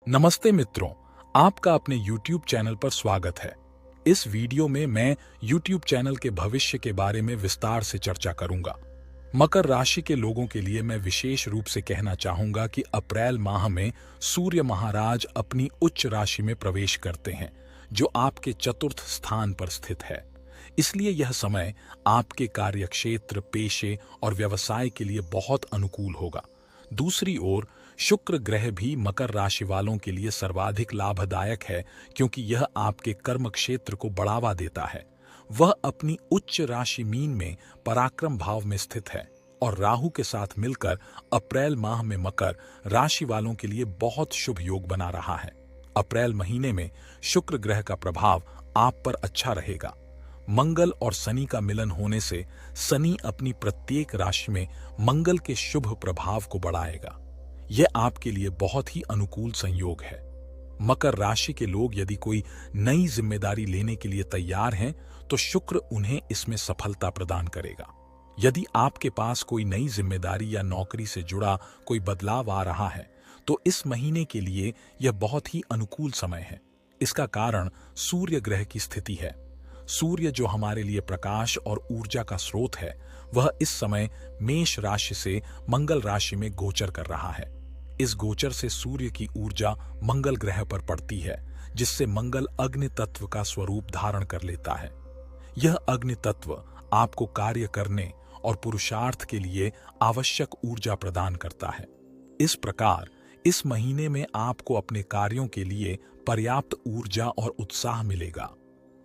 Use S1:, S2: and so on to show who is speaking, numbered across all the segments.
S1: नमस्ते मित्रों, आपका अपने YouTube चैनल पर स्वागत है। इस वीडियो में मैं YouTube चैनल के भविष्य के बारे में विस्तार से चर्चा करूंगा। मकर राशि के लोगों के लिए मैं विशेष रूप से कहना चाहूंगा कि अप्रैल माह में सूर्य महाराज अपनी उच्च राशि में प्रवेश करते हैं, जो आपके चतुर्थ स्थान पर स्थित है। इसलिए यह समय आपके कार्यक्षेत्र, पेशे और व्यवसाय के लिए बहुत अनुकूल होगा। दूसरी ओर शुक्र ग्रह भी मकर राशि वालों के लिए सर्वाधिक लाभदायक है, क्योंकि यह आपके कर्म क्षेत्र को बढ़ावा देता है। वह अपनी उच्च राशि मीन में पराक्रम भाव में स्थित है और राहु के साथ मिलकर अप्रैल माह में मकर राशि वालों के लिए बहुत शुभ योग बना रहा है। अप्रैल महीने में शुक्र ग्रह का प्रभाव आप पर अच्छा रहेगा। मंगल और शनि का मिलन होने से शनि अपनी प्रत्येक राशि में मंगल के शुभ प्रभाव को बढ़ाएगा। यह आपके लिए बहुत ही अनुकूल संयोग है। मकर राशि के लोग यदि कोई नई जिम्मेदारी लेने के लिए तैयार हैं, तो शुक्र उन्हें इसमें सफलता प्रदान करेगा। यदि आपके पास कोई नई जिम्मेदारी या नौकरी से जुड़ा कोई बदलाव आ रहा है, तो इस महीने के लिए यह बहुत ही अनुकूल समय है। इसका कारण सूर्य ग्रह की स्थिति है। सूर्य, जो हमारे लिए प्रकाश और ऊर्जा का स्रोत है, वह इस समय मेष राशि से मंगल राशि में गोचर कर रहा है। इस गोचर से सूर्य की ऊर्जा मंगल ग्रह पर पड़ती है, जिससे मंगल अग्नि तत्व का स्वरूप धारण कर लेता है। यह अग्नि तत्व आपको कार्य करने और पुरुषार्थ के लिए आवश्यक ऊर्जा प्रदान करता है। इस प्रकार इस महीने में आपको अपने कार्यों के लिए पर्याप्त ऊर्जा और उत्साह मिलेगा।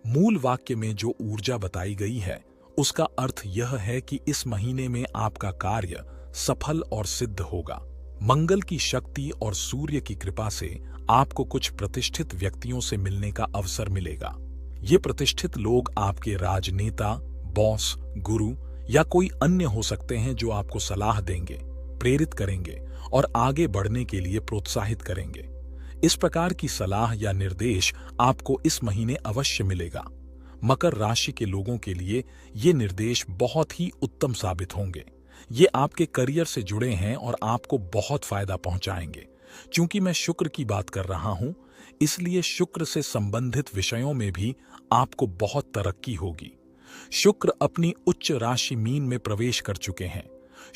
S1: मूल वाक्य में जो ऊर्जा बताई गई है, उसका अर्थ यह है कि इस महीने में आपका कार्य सफल और सिद्ध होगा। मंगल की शक्ति और सूर्य की कृपा से आपको कुछ प्रतिष्ठित व्यक्तियों से मिलने का अवसर मिलेगा। ये प्रतिष्ठित लोग आपके राजनेता, बॉस, गुरु या कोई अन्य हो सकते हैं, जो आपको सलाह देंगे, प्रेरित करेंगे और आगे बढ़ने के लिए प्रोत्साहित करेंगे। इस प्रकार की सलाह या निर्देश आपको इस महीने अवश्य मिलेगा। मकर राशि के लोगों के लिए ये निर्देश बहुत ही उत्तम साबित होंगे। ये आपके करियर से जुड़े हैं और आपको बहुत फायदा पहुंचाएंगे। चूंकि मैं शुक्र की बात कर रहा हूं, इसलिए शुक्र से संबंधित विषयों में भी आपको बहुत तरक्की होगी। शुक्र अपनी उच्च राशि मीन में प्रवेश कर चुके हैं।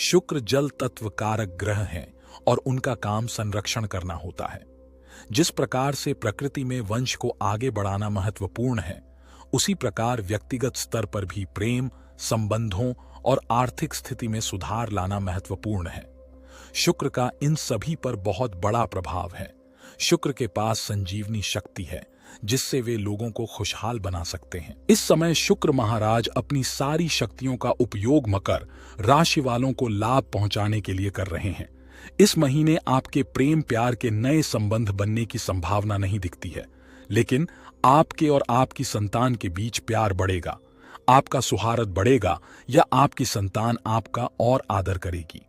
S1: शुक्र जल तत्व कारक ग्रह हैं और उनका काम संरक्षण करना होता है। जिस प्रकार से प्रकृति में वंश को आगे बढ़ाना महत्वपूर्ण है, उसी प्रकार व्यक्तिगत स्तर पर भी प्रेम, संबंधों और आर्थिक स्थिति में सुधार लाना महत्वपूर्ण है। शुक्र का इन सभी पर बहुत बड़ा प्रभाव है। शुक्र के पास संजीवनी शक्ति है, जिससे वे लोगों को खुशहाल बना सकते हैं। इस समय शुक्र महाराज अपनी सारी शक्तियों का उपयोग मकर राशि वालों को लाभ पहुंचाने के लिए कर रहे हैं। इस महीने आपके प्रेम प्यार के नए संबंध बनने की संभावना नहीं दिखती है, लेकिन आपके और आपकी संतान के बीच प्यार बढ़ेगा। आपका सुहार्द बढ़ेगा या आपकी संतान आपका और आदर करेगी।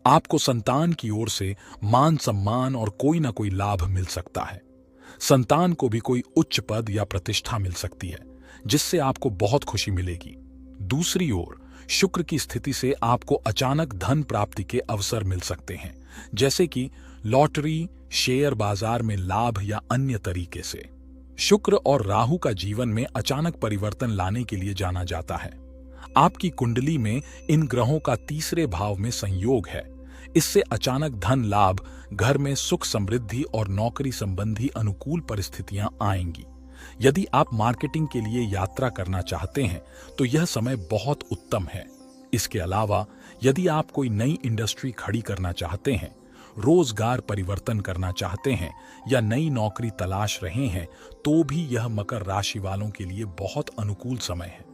S1: आपको संतान की ओर से मान सम्मान और कोई ना कोई लाभ मिल सकता है। संतान को भी कोई उच्च पद या प्रतिष्ठा मिल सकती है, जिससे आपको बहुत खुशी मिलेगी। दूसरी ओर शुक्र की स्थिति से आपको अचानक धन प्राप्ति के अवसर मिल सकते हैं, जैसे कि लॉटरी, शेयर बाजार में लाभ या अन्य तरीके से। शुक्र और राहु का जीवन में अचानक परिवर्तन लाने के लिए जाना जाता है। आपकी कुंडली में इन ग्रहों का तीसरे भाव में संयोग है। इससे अचानक धन लाभ, घर में सुख समृद्धि और नौकरी संबंधी अनुकूल परिस्थितियां आएंगी। यदि आप मार्केटिंग के लिए यात्रा करना चाहते हैं, तो यह समय बहुत उत्तम है। इसके अलावा यदि आप कोई नई इंडस्ट्री खड़ी करना चाहते हैं, रोजगार परिवर्तन करना चाहते हैं या नई नौकरी तलाश रहे हैं, तो भी यह मकर राशि वालों के लिए बहुत अनुकूल समय है।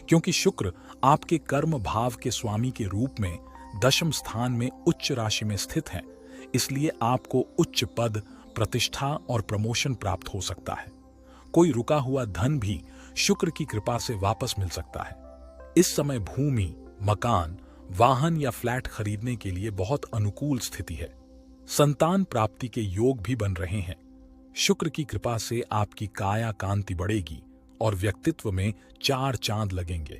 S1: क्योंकि शुक्र आपके कर्म भाव के स्वामी के रूप में दशम स्थान में उच्च राशि में स्थित है, इसलिए आपको उच्च पद, प्रतिष्ठा और प्रमोशन प्राप्त हो सकता है। कोई रुका हुआ धन भी शुक्र की कृपा से वापस मिल सकता है। इस समय भूमि, मकान, वाहन या फ्लैट खरीदने के लिए बहुत अनुकूल स्थिति है। संतान प्राप्ति के योग भी बन रहे हैं। शुक्र की कृपा से आपकी काया कांति बढ़ेगी और व्यक्तित्व में चार चांद लगेंगे।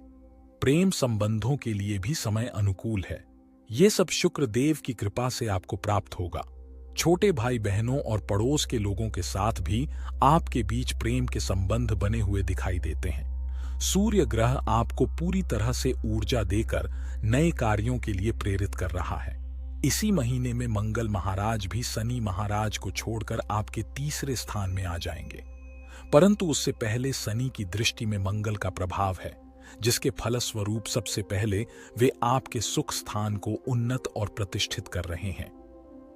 S1: प्रेम संबंधों के लिए भी समय अनुकूल है। ये सब शुक्र देव की कृपा से आपको प्राप्त होगा। छोटे भाई बहनों और पड़ोस के लोगों के साथ भी आपके बीच प्रेम के संबंध बने हुए दिखाई देते हैं। सूर्य ग्रह आपको पूरी तरह से ऊर्जा देकर नए कार्यों के लिए प्रेरित कर रहा है। इसी महीने में मंगल महाराज भी शनि महाराज को छोड़कर आपके तीसरे स्थान में आ जाएंगे, परंतु उससे पहले शनि की दृष्टि में मंगल का प्रभाव है, जिसके फलस्वरूप सबसे पहले वे आपके सुख स्थान को उन्नत और प्रतिष्ठित कर रहे हैं।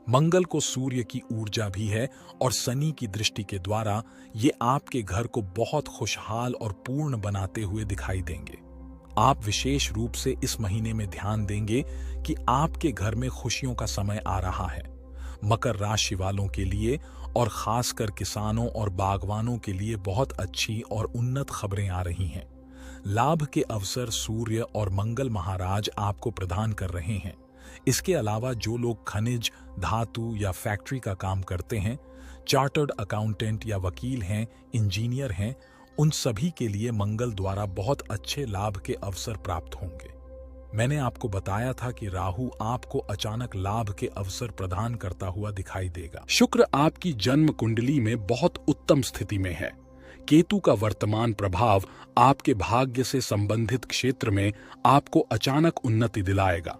S1: मंगल को सूर्य की ऊर्जा भी है और शनि की दृष्टि के द्वारा ये आपके घर को बहुत खुशहाल और पूर्ण बनाते हुए दिखाई देंगे। आप विशेष रूप से इस महीने में ध्यान देंगे कि आपके घर में खुशियों का समय आ रहा है। मकर राशि वालों के लिए और खासकर किसानों और बागवानों के लिए बहुत अच्छी और उन्नत खबरें आ रही हैं। लाभ के अवसर सूर्य और मंगल महाराज आपको प्रदान कर रहे हैं। इसके अलावा जो लोग खनिज, धातु या फैक्ट्री का काम करते हैं, चार्टर्ड अकाउंटेंट या वकील हैं, इंजीनियर हैं, उन सभी के लिए मंगल द्वारा बहुत अच्छे लाभ के अवसर प्राप्त होंगे। मैंने आपको बताया था कि राहु आपको अचानक लाभ के अवसर प्रदान करता हुआ दिखाई देगा। शुक्र आपकी जन्म कुंडली में बहुत उत्तम स्थिति में है। केतु का वर्तमान प्रभाव आपके भाग्य से संबंधित क्षेत्र में आपको अचानक उन्नति दिलाएगा।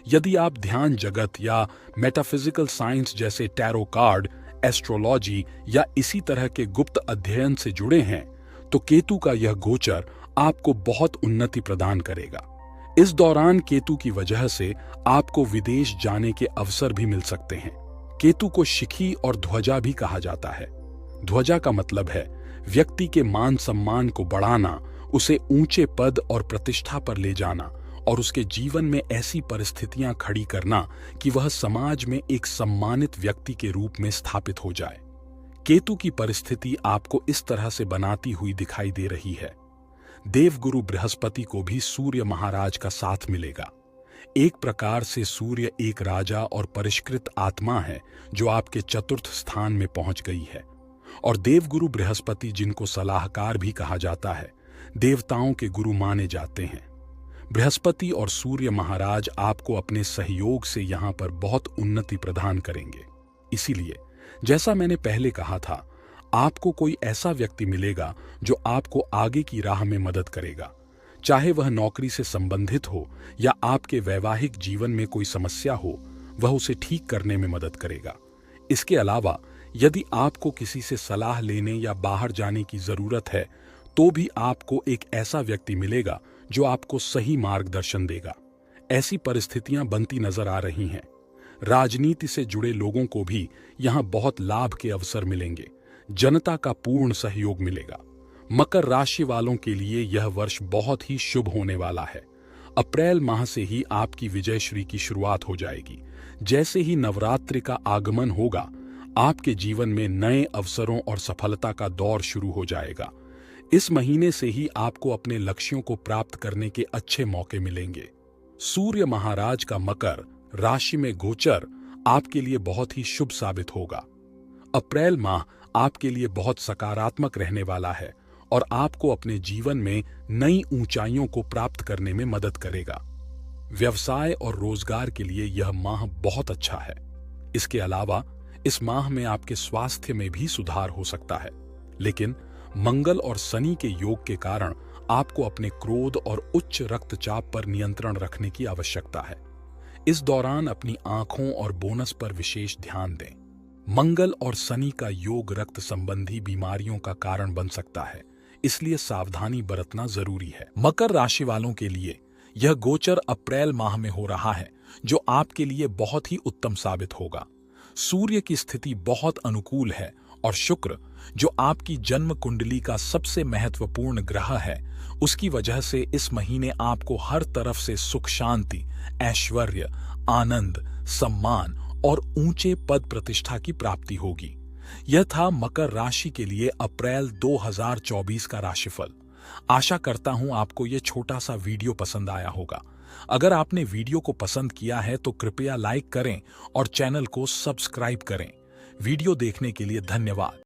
S1: यदि आप ध्यान जगत या मेटाफिजिकल साइंस जैसे टैरो कार्ड, एस्ट्रोलॉजी या इसी तरह के गुप्त अध्ययन से जुड़े हैं, तो केतु का यह गोचर आपको बहुत उन्नति प्रदान करेगा। इस दौरान केतु की वजह से आपको विदेश जाने के अवसर भी मिल सकते हैं। केतु को शिखी और ध्वजा भी कहा जाता है। ध्वजा का मतलब है व्यक्ति के मान सम्मान को बढ़ाना, उसे ऊंचे पद और प्रतिष्ठा पर ले जाना और उसके जीवन में ऐसी परिस्थितियां खड़ी करना कि वह समाज में एक सम्मानित व्यक्ति के रूप में स्थापित हो जाए। केतु की परिस्थिति आपको इस तरह से बनाती हुई दिखाई दे रही है। देवगुरु बृहस्पति को भी सूर्य महाराज का साथ मिलेगा। एक प्रकार से सूर्य एक राजा और परिष्कृत आत्मा है जो आपके चतुर्थ स्थान में पहुंच गई है। और देवगुरु बृहस्पति, जिनको सलाहकार भी कहा जाता है, देवताओं के गुरु माने जाते हैं। बृहस्पति और सूर्य महाराज आपको अपने सहयोग से यहाँ पर बहुत उन्नति प्रदान करेंगे। इसीलिए जैसा मैंने पहले कहा था, आपको कोई ऐसा व्यक्ति मिलेगा जो आपको आगे की राह में मदद करेगा, चाहे वह नौकरी से संबंधित हो या आपके वैवाहिक जीवन में कोई समस्या हो, वह उसे ठीक करने में मदद करेगा। इसके अलावा यदि आपको किसी से सलाह लेने या बाहर जाने की जरूरत है, तो भी आपको एक ऐसा व्यक्ति मिलेगा जो आपको सही मार्गदर्शन देगा। ऐसी परिस्थितियां बनती नजर आ रही हैं। राजनीति से जुड़े लोगों को भी यहां बहुत लाभ के अवसर मिलेंगे। जनता का पूर्ण सहयोग मिलेगा। मकर राशि वालों के लिए यह वर्ष बहुत ही शुभ होने वाला है। अप्रैल माह से ही आपकी विजयश्री की शुरुआत हो जाएगी। जैसे ही नवरात्रि का आगमन होगा, आपके जीवन में नए अवसरों और सफलता का दौर शुरू हो जाएगा। इस महीने से ही आपको अपने लक्ष्यों को प्राप्त करने के अच्छे मौके मिलेंगे। सूर्य महाराज का मकर राशि में गोचर आपके लिए बहुत ही शुभ साबित होगा। अप्रैल माह आपके लिए बहुत सकारात्मक रहने वाला है और आपको अपने जीवन में नई ऊंचाइयों को प्राप्त करने में मदद करेगा। व्यवसाय और रोजगार के लिए यह माह बहुत अच्छा है। इसके अलावा इस माह में आपके स्वास्थ्य में भी सुधार हो सकता है, लेकिन मंगल और शनि के योग के कारण आपको अपने क्रोध और उच्च रक्तचाप पर नियंत्रण रखने की आवश्यकता है। इस दौरान अपनी आंखों और बोनस पर विशेष ध्यान दें। मंगल और शनि का योग रक्त संबंधी बीमारियों का कारण बन सकता है, इसलिए सावधानी बरतना जरूरी है। मकर राशि वालों के लिए यह गोचर अप्रैल माह में हो रहा है, जो आपके लिए बहुत ही उत्तम साबित होगा। सूर्य की स्थिति बहुत अनुकूल है और शुक्र, जो आपकी जन्म कुंडली का सबसे महत्वपूर्ण ग्रह है, उसकी वजह से इस महीने आपको हर तरफ से सुख शांति, ऐश्वर्य, आनंद, सम्मान और ऊंचे पद प्रतिष्ठा की प्राप्ति होगी। यह था मकर राशि के लिए अप्रैल 2024 का राशिफल। आशा करता हूं आपको यह छोटा सा वीडियो पसंद आया होगा। अगर आपने वीडियो को पसंद किया है तो कृपया लाइक करें और चैनल को सब्सक्राइब करें। वीडियो देखने के लिए धन्यवाद।